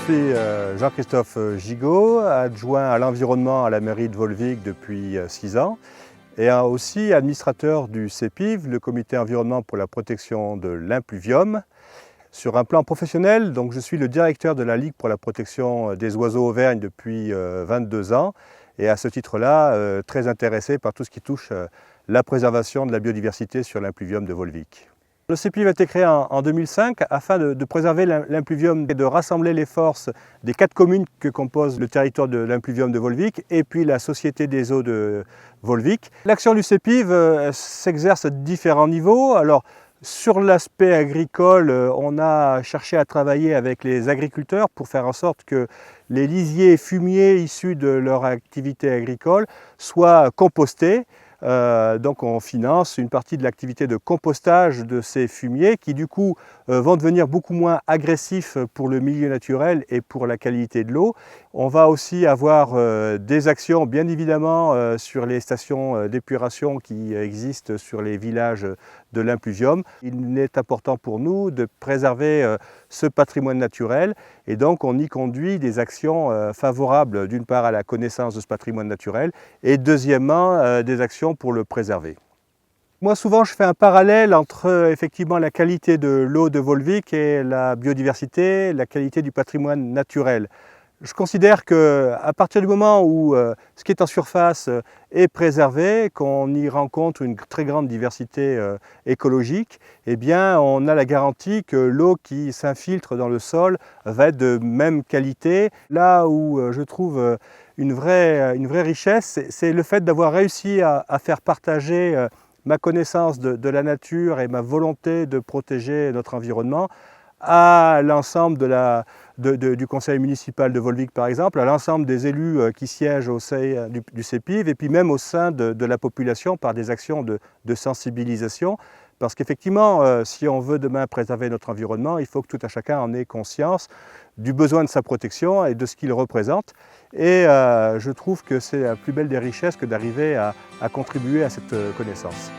suis Jean-Christophe Gigot, adjoint à l'environnement à la mairie de Volvic depuis 6 ans et aussi administrateur du CEPIV, le comité environnement pour la protection de l'impluvium. Sur un plan professionnel, donc je suis le directeur de la Ligue pour la protection des oiseaux Auvergne depuis 22 ans et à ce titre-là, très intéressé par tout ce qui touche la préservation de la biodiversité sur l'impluvium de Volvic. Le CEPIV a été créé en 2005 afin de préserver l'impluvium et de rassembler les forces des 4 communes que composent le territoire de l'impluvium de Volvic et puis la Société des eaux de Volvic. L'action du CEPIV s'exerce à différents niveaux. Alors, sur l'aspect agricole, on a cherché à travailler avec les agriculteurs pour faire en sorte que les lisiers et fumiers issus de leur activité agricole soient compostés. Donc on finance une partie de l'activité de compostage de ces fumiers qui du coup vont devenir beaucoup moins agressifs pour le milieu naturel et pour la qualité de l'eau. On va aussi avoir des actions bien évidemment sur les stations d'épuration qui existent sur les villages de l'impluvium. Il est important pour nous de préserver ce patrimoine naturel et donc on y conduit des actions favorables d'une part à la connaissance de ce patrimoine naturel et deuxièmement des actions pour le préserver. Moi souvent je fais un parallèle entre effectivement la qualité de l'eau de Volvic et la biodiversité, la qualité du patrimoine naturel. Je considère qu'à partir du moment où ce qui est en surface est préservé, qu'on y rencontre une très grande diversité écologique, eh bien on a la garantie que l'eau qui s'infiltre dans le sol va être de même qualité. Là où je trouve une vraie richesse, c'est le fait d'avoir réussi à faire partager ma connaissance de la nature et ma volonté de protéger notre environnement à l'ensemble du conseil municipal de Volvic par exemple, à l'ensemble des élus qui siègent au sein du CEPIV et puis même au sein de la population par des actions de sensibilisation. Parce qu'effectivement, si on veut demain préserver notre environnement, il faut que tout un chacun en ait conscience du besoin de sa protection et de ce qu'il représente. Et je trouve que c'est la plus belle des richesses que d'arriver à contribuer à cette connaissance.